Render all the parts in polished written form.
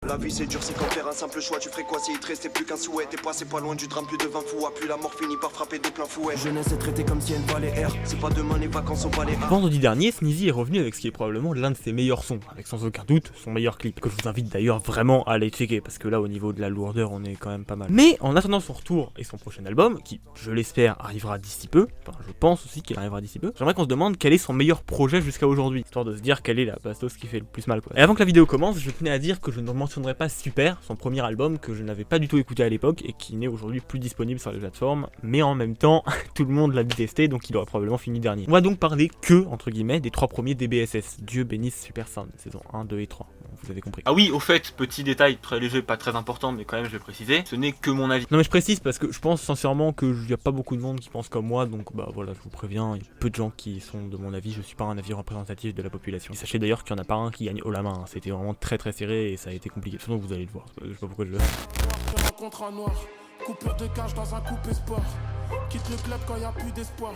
La vie c'est dur, c'est comme faire un simple choix. Tu ferais quoi si il te restait plus qu'un souhait? T'es passé pas loin du drame, plus de 20 fous. Puis la mort finit par frapper de plein fouet. Jeunesse est traitée comme si elle valait air. C'est pas demain les vacances au palais. Vendredi dernier, Sneezy est revenu avec ce qui est probablement l'un de ses meilleurs sons, avec sans aucun doute son meilleur clip, que je vous invite d'ailleurs vraiment à aller checker, parce que là au niveau de la lourdeur on est quand même pas mal. Mais en attendant son retour et son prochain album, qui je l'espère arrivera d'ici peu, enfin je pense aussi qu'il arrivera d'ici peu, j'aimerais qu'on se demande quel est son meilleur projet jusqu'à aujourd'hui, histoire de se dire quelle est la bastos qui fait le plus mal quoi. Et avant que la vidéo commence, je tenais à dire que je ne mentionnerai pas Super, son premier album que je n'avais pas du tout écouté à l'époque et qui n'est aujourd'hui plus disponible sur les plateformes, mais en même temps tout le monde l'a détesté donc il aurait probablement fini dernier. On va donc parler que, entre guillemets, des 3 premiers DBSS, Dieu bénisse Super Sound, saison 1, 2 et 3, vous avez compris. Ah oui, au fait, petit détail très léger, pas très important, mais quand même je vais préciser, ce n'est que mon avis. Non mais je précise parce que je pense sincèrement qu'il n'y a pas beaucoup de monde qui pense comme moi, donc bah voilà, je vous préviens, il y a peu de gens qui sont de mon avis, je suis pas un avis représentatif de la population. Et sachez d'ailleurs qu'il n'y en a pas un qui gagne haut la main, hein. C'était vraiment très serré et ça a été compliqué, sinon vous allez le voir, je sais pas pourquoi je le fais. Rencontre un noir, coupure de cage dans un coupé sport. Quitte le club quand y a plus d'espoir.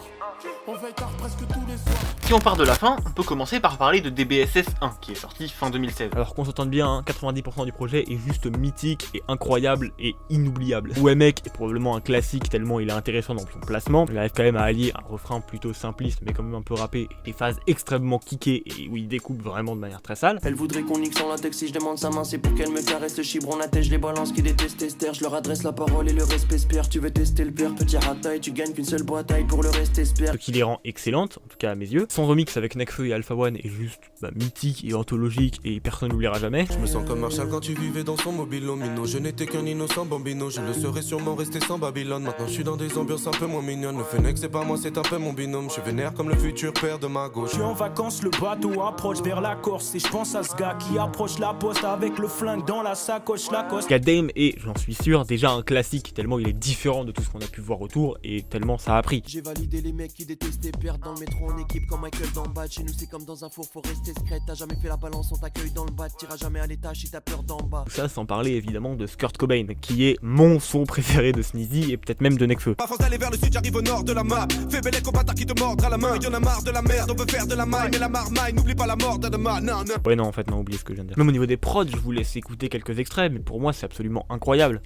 On veille tard presque tous les soirs. Si on part de la fin, on peut commencer par parler de DBSS 1, qui est sorti fin 2016. Alors qu'on s'entende bien, hein, 90% du projet est juste mythique et incroyable et inoubliable. Ouais mec est probablement un classique tellement il est intéressant dans son placement. Il arrive quand même à allier un refrain plutôt simpliste mais quand même un peu rappé et des phases extrêmement kickées et où il découpe vraiment de manière très sale. Elle voudrait qu'on nique sans latex, si je demande sa main c'est pour qu'elle me caresse. Le chibron la tête, je les balance qui détestent Esther. Je leur adresse la parole et le respect espère. Tu veux tester le père, petit rataille, tu gagnes qu'une seule boîte pour le reste espère. Ce qui les rend excellentes, en tout cas à mes yeux. Son remix avec Nekfeu et Alpha One est juste mythique et anthologique et personne n'oubliera jamais. Je me sens comme Marshall quand tu vivais dans son mobile omino. Je n'étais qu'un innocent bambino, je le serais sûrement resté sans Babylone. Maintenant je suis dans des ambiances un peu moins mignonnes. Le Fennec c'est pas moi, c'est un peu mon binôme. Je suis vénère comme le futur père de ma gauche. Je suis en vacances, le bateau approche vers la Corse. Et je pense à ce gars qui approche la poste avec le flingue dans la sacoche Lacoste. Goddamn est, j'en suis sûr, déjà un classique tellement il est différent de tout ce qu'on a pu voir autour et tellement ça a pris. J'ai validé les mecs qui détestaient perdre dans le métro en équipe comme Michael dans le bas. Chez nous c'est comme dans un four, faut rester secret. T'as jamais fait la balance, on t'accueille dans le bas. T'iras jamais à l'étage si t'as peur d'en bas. Tout ça sans parler évidemment de Kurt Cobain, qui est mon son préféré de Sneezy et peut-être même de Nekfeu. À force d'aller vers le sud, j'arrive au nord de la map. Fais belle aux bâtards qui te mordent à la main. Y'en a marre de la merde, on veut faire de la maille. Mais la marmaille, n'oublie pas la mort de demain. Non, non. Ouais non en fait non, oubliez ce que je viens de dire. Même au niveau des prods, je vous laisse écouter quelques extraits, mais pour moi c'est absolument incroyable.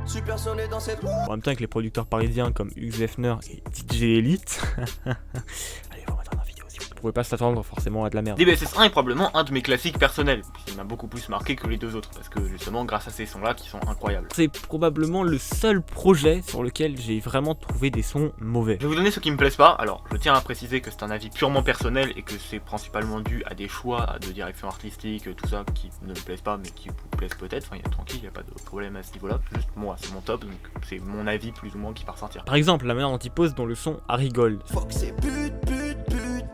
Super sonné dans cette. En même temps avec les producteurs parisiens comme Hugh Hefner et DJ Elite. Allez, on va mettre dans la vidéo aussi. Vous pouvez pas s'attendre forcément à de la merde. DBSS 1 est probablement un de mes classiques personnels, il m'a beaucoup plus marqué que les deux autres, parce que justement grâce à ces sons là qui sont incroyables. C'est probablement le seul projet sur lequel j'ai vraiment trouvé des sons mauvais. Je vais vous donner ceux qui me plaisent pas. Alors je tiens à préciser que c'est un avis purement personnel et que c'est principalement dû à des choix de direction artistique, tout ça qui ne me plaisent pas mais qui vous plaisent peut-être, enfin il y a tranquille, il n'y a pas de problème à ce niveau là, juste moi c'est mon top donc c'est mon avis plus ou moins qui part sortir. Par exemple la manière dont il pose dans le son Harry Gold. Fuck c'est pute,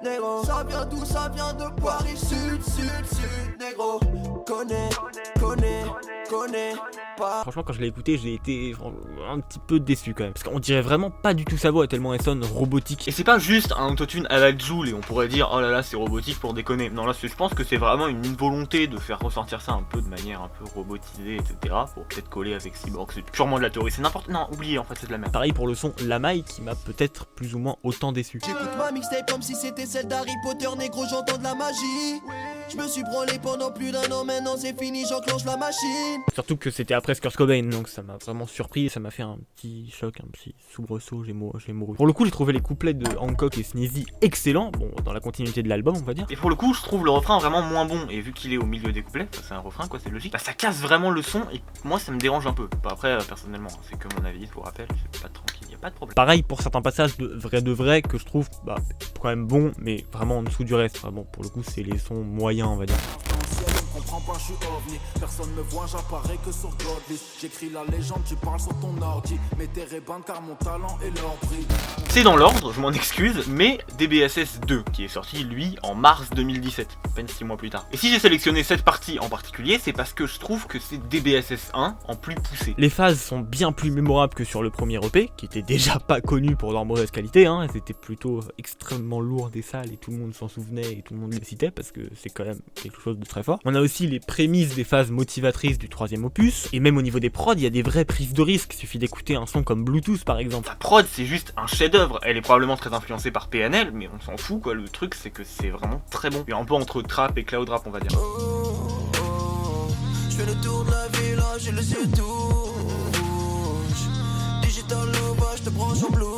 négro. Ça vient d'où? Ça vient de Paris sud, négro. Connais pas. Franchement quand je l'ai écouté j'ai été un petit peu déçu quand même. Parce qu'on dirait vraiment pas du tout sa voix tellement elle sonne robotique. Et c'est pas juste un autotune à la Jul et on pourrait dire oh là là c'est robotique pour déconner. Non là je pense que c'est vraiment une volonté de faire ressentir ça un peu de manière un peu robotisée etc. Pour peut-être coller avec Cyborg. C'est purement de la théorie, c'est n'importe... Non oubliez en fait c'est de la merde. Pareil pour le son La Maille qui m'a peut-être plus ou moins autant déçu. J'écoute ma mixtape comme si c'était celle d'Harry Potter, négro, j'entends de la magie. Je me suis branlé pendant plus d'un an, maintenant c'est fini, j'enclenche la machine. Surtout que c'était après Kurt Cobain, donc ça m'a vraiment surpris, ça m'a fait un petit choc, un petit soubresaut, j'ai mouru. Pour le coup, j'ai trouvé les couplets de Hancock et Sneezy excellents, bon, dans la continuité de l'album, on va dire. Et pour le coup, je trouve le refrain vraiment moins bon, et vu qu'il est au milieu des couplets, c'est un refrain quoi, c'est logique, bah ça casse vraiment le son, et moi ça me dérange un peu. Bah après, personnellement, c'est que mon avis, je vous rappelle, c'est pas tranquille, y a pas de problème. Pareil pour certains passages de vrai que je trouve quand même bon, mais vraiment en dessous du reste. Enfin, bon, pour le coup, c'est les sons moyens, on va dire. Comprends pas, je suis ovni. Personne me voit, j'apparais que sur Godlist. J'écris la légende, tu parles sur ton ordi. Mais t'es réban car mon talent est leur prix. C'est dans l'ordre, je m'en excuse, mais DBSS 2, qui est sorti lui en mars 2017, à peine 6 mois plus tard. Et si j'ai sélectionné cette partie en particulier, c'est parce que je trouve que c'est DBSS 1 en plus poussé. Les phases sont bien plus mémorables que sur le premier EP, qui était déjà pas connu pour leur mauvaise qualité, hein. C'était plutôt extrêmement lourd et sale et tout le monde s'en souvenait et tout le monde le citait parce que c'est quand même quelque chose de très fort. On a aussi aussi les prémices des phases motivatrices du 3e opus, et même au niveau des prods, il y a des vraies prises de risque, il suffit d'écouter un son comme Bluetooth par exemple. La prod, c'est juste un chef-d'œuvre. Elle est probablement très influencée par PNL, mais on s'en fout quoi. Le truc, c'est que c'est vraiment très bon. Et un peu entre trap et cloud rap, on va dire. Je fais le tour de la ville, j'ai les yeux touches. Digital Nova, je te branche en Bluetooth.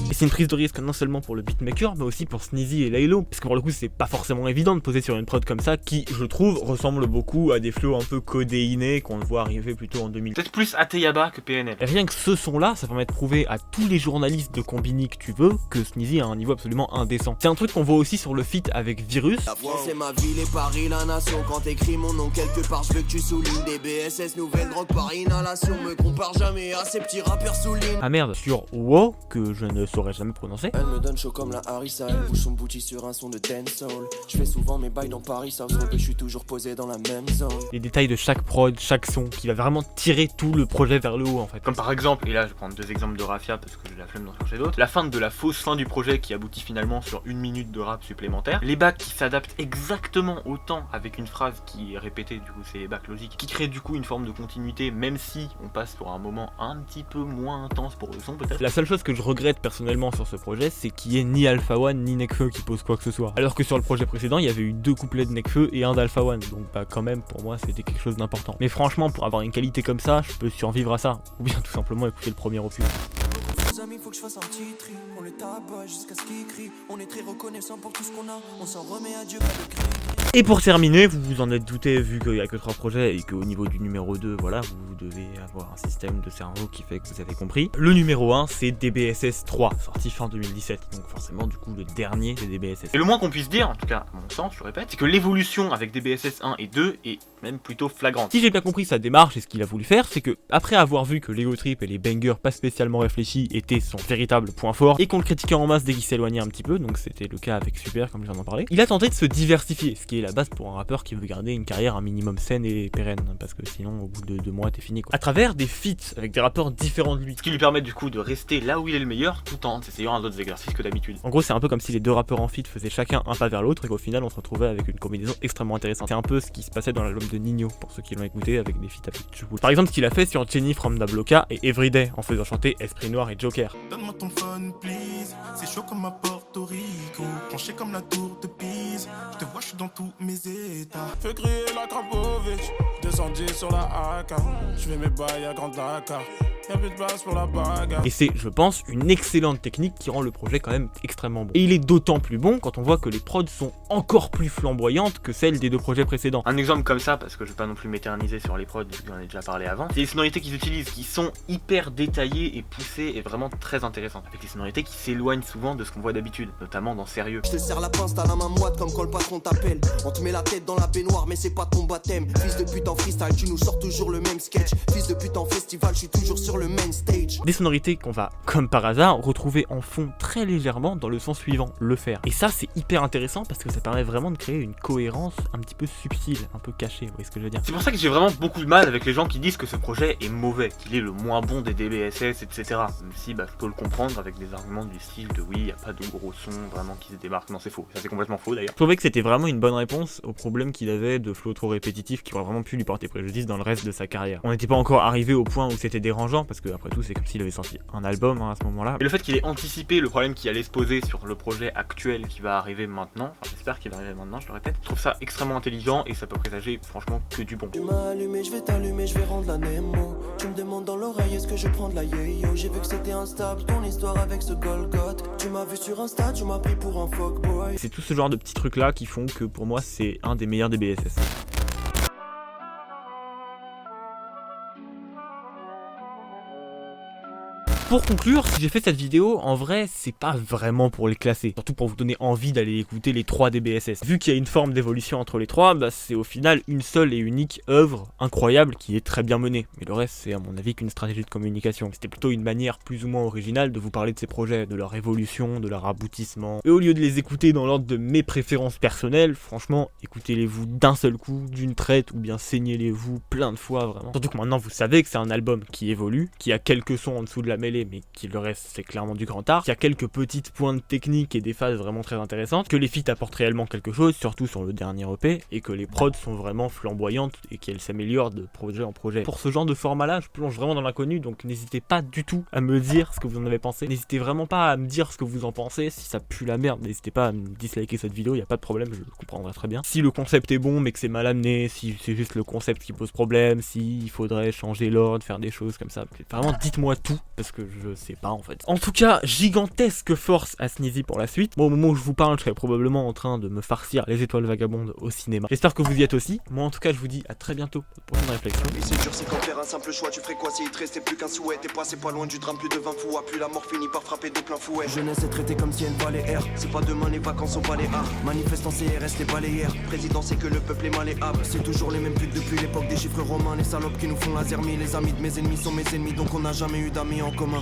Et c'est une prise de risque non seulement pour le beatmaker, mais aussi pour Sneezy et Laylo, parce que pour le coup c'est pas forcément évident de poser sur une prod comme ça, qui je trouve ressemble beaucoup à des flows un peu codéinés qu'on voit arriver plutôt en 2000. Peut-être plus Ateyaba que PNL. Et rien que ce son là, ça permet de prouver à tous les journalistes de Combini que tu veux que Sneezy a un niveau absolument indécent. C'est un truc qu'on voit aussi sur le feat avec Virus. La France c'est ma ville et Paris la nation. Quand t'écris mon nom quelque part, je veux que tu soulignes. Des BSS, nouvelle drogue par inhalation. Me compare jamais à ces petits rappeurs soulignent. Ah merde, sur WoW, que je ne saurais jamais prononcer. Elle me donne chaud comme la Harissa. Elle bouge son bouti sur un son de dancehall. Je fais souvent mes bails dans Paris South, je suis toujours posé dans la même zone. Les détails de chaque prod, chaque son, qui va vraiment tirer tout le projet vers le haut en fait. Comme par exemple, et là je vais prendre 2 exemples de Rafia parce que j'ai la flemme d'en chercher d'autres, la fin de la fausse fin du projet qui aboutit finalement sur 1 minute de rap supplémentaire, les bacs qui s'adaptent exactement autant avec une phrase qui est répétée, du coup c'est les bacs logiques, qui crée du coup une forme de continuité même si on passe pour un moment un petit peu moins intense pour le son peut-être. La seule chose que je regrette personnellement sur ce projet, c'est qu'il n'y ait ni Alpha One ni Nekfeu qui pose quoi que ce soit. Alors que sur le projet précédent, il y avait eu 2 couplets de Nekfeu et un d'Alpha One, donc bah quand même pour moi c'était quelque chose d'important. Mais franchement, pour avoir une qualité comme ça, je peux survivre à ça, ou bien tout simplement écouter le premier opus. Amis, faut que je fasse un petit tri. On les tabasse jusqu'à ce qu'ils crient. On est très reconnaissant pour tout ce qu'on a. On s'en remet à Dieu, pas de cri. Et pour terminer, vous vous en êtes douté vu qu'il n'y a que 3 projets et qu'au niveau du numéro 2, voilà, vous devez avoir un système de cerveau qui fait que vous avez compris. Le numéro 1, c'est DBSS 3, sorti fin 2017. Donc forcément, du coup, le dernier des DBSS. Et le moins qu'on puisse dire, en tout cas à mon sens, je le répète, c'est que l'évolution avec DBSS 1 et 2 est même plutôt flagrante. Si j'ai bien compris sa démarche et ce qu'il a voulu faire, c'est que après avoir vu que l'ego trip et les bangers pas spécialement réfléchis étaient son véritable point fort et qu'on le critiquait en masse dès qu'il s'éloignait un petit peu, donc c'était le cas avec Super comme je viens d'en parler, il a tenté de se diversifier, ce qui est la base pour un rappeur qui veut garder une carrière un minimum saine et pérenne, parce que sinon au bout de 2 mois t'es fini quoi. À travers des feats avec des rappeurs différents de lui. Ce qui lui permet du coup de rester là où il est le meilleur tout en essayant d'autres exercices que d'habitude. En gros c'est un peu comme si les 2 rappeurs en feat faisaient chacun un pas vers l'autre et qu'au final on se retrouvait avec une combinaison extrêmement intéressante. C'est un peu ce qui se passait dans l'album de Nino pour ceux qui l'ont écouté avec des feats avec Jules. Par exemple ce qu'il a fait sur Jenny from Nabloka et Everyday en faisant chanter Esprit Noir et Joker. Donne-moi ton phone, please. C'est chaud comme à Porto Rico. Penché comme la tour de Pise. Je te vois, je suis dans tous mes états. Fais crier la Krapovic. 210 sur la AK. Je vais mes bails à Grande Dakar. Y'a plus de place pour la bagarre. Et c'est, je pense, une excellente technique qui rend le projet quand même extrêmement bon. Et il est d'autant plus bon quand on voit que les prods sont encore plus flamboyantes que celles des 2 projets précédents. Un exemple comme ça, parce que je vais pas non plus m'éterniser sur les prods, j'en ai déjà parlé avant, c'est les sonorités qu'ils utilisent, qui sont hyper détaillées et poussées et vraiment très intéressantes. Avec des sonorités qui s'éloignent souvent de ce qu'on voit d'habitude, notamment dans Sérieux. Je te serre la pince, t'as la main moite comme quand le patron t'appelle. On te met la tête dans la baignoire, mais c'est pas ton baptême. Fils de pute en freestyle, tu nous sors toujours le même sketch. Fils de pute en festival, je suis toujours sur le main stage. Des sonorités qu'on va, comme par hasard, retrouver en fond très légèrement dans le son suivant, le faire. Et ça c'est hyper intéressant parce que ça permet vraiment de créer une cohérence un petit peu subtile, un peu cachée, vous voyez ce que je veux dire. C'est pour ça que j'ai vraiment beaucoup de mal avec les gens qui disent que ce projet est mauvais, qu'il est le moins bon des DBSS, etc. Même si je peux le comprendre avec des arguments du style de oui, y a pas de gros sons vraiment qui se démarquent. Non, c'est faux, ça c'est complètement faux d'ailleurs. Je trouvais que c'était vraiment une bonne réponse au problème qu'il avait de flow trop répétitif qui aurait vraiment pu lui porter préjudice dans le reste de sa carrière. On n'était pas encore arrivé au point où c'était dérangeant parce que après tout c'est comme s'il avait sorti un album à ce moment-là. Et le fait qu'il ait anticipé le problème qui allait se poser sur le projet actuel qui va arriver maintenant, enfin j'espère qu'il va arriver maintenant, je le répète, je trouve ça extrêmement intelligent et ça peut présager franchement que du bon. Tu m'as allumé, je vais t'allumer, je vais rendre la Nemo. Tu me demandes dans l'oreille, est-ce que je prends de la yo-yo? J'ai vu que c'était instable, ton histoire avec ce Golgoth. Tu m'as vu sur Insta, tu m'as pris pour un fuckboy. C'est tout ce genre de petits trucs là qui font que pour moi c'est un des meilleurs des BSS. Pour conclure, si j'ai fait cette vidéo, en vrai, c'est pas vraiment pour les classer, surtout pour vous donner envie d'aller écouter les 3 DBSS. Vu qu'il y a une forme d'évolution entre les 3, bah c'est au final une seule et unique œuvre incroyable qui est très bien menée. Mais le reste, c'est à mon avis qu'une stratégie de communication. C'était plutôt une manière plus ou moins originale de vous parler de ces projets, de leur évolution, de leur aboutissement. Et au lieu de les écouter dans l'ordre de mes préférences personnelles, franchement, écoutez-les-vous d'un seul coup, d'une traite, ou bien saignez-les-vous plein de fois, vraiment. Surtout que maintenant, vous savez que c'est un album qui évolue, qui a quelques sons en dessous de la mêlée télé, mais qui le reste c'est clairement du grand art, qu'il y a quelques petites pointes techniques et des phases vraiment très intéressantes, que les feats apportent réellement quelque chose, surtout sur le dernier EP, et que les prods sont vraiment flamboyantes et qu'elles s'améliorent de projet en projet. Pour ce genre de format-là, je plonge vraiment dans l'inconnu, donc n'hésitez pas du tout à me dire ce que vous en avez pensé. N'hésitez vraiment pas à me dire ce que vous en pensez. Si ça pue la merde, n'hésitez pas à me disliker cette vidéo, y a pas de problème, je le comprendrai très bien. Si le concept est bon mais que c'est mal amené, si c'est juste le concept qui pose problème, si il faudrait changer l'ordre, faire des choses comme ça, vraiment dites-moi tout, parce que je sais pas en fait. En tout cas, gigantesque force à Sneezy pour la suite. Bon, au moment où je vous parle, je serai probablement en train de me farcir les étoiles vagabondes au cinéma. J'espère que vous y êtes aussi. Moi en tout cas, je vous dis à très bientôt pour une prochaine réflexion. Et c'est dur, c'est comme faire un simple choix. Tu ferais quoi si il te restait plus qu'un souhait? T'es passé pas loin du drame, plus de 20 fois. Puis la mort finit par frapper de plein fouet. Jeunesse est traitée comme si elle valait air. C'est pas demain les vacances au Baléares. Manifestant CRS les balayères. Président c'est que le peuple est malléable. C'est toujours les mêmes putes depuis l'époque des chiffres romains. Les salopes qui nous font la zermie. Les amis de mes ennemis sont mes ennemis, donc on n'a jamais eu d'amis en commun.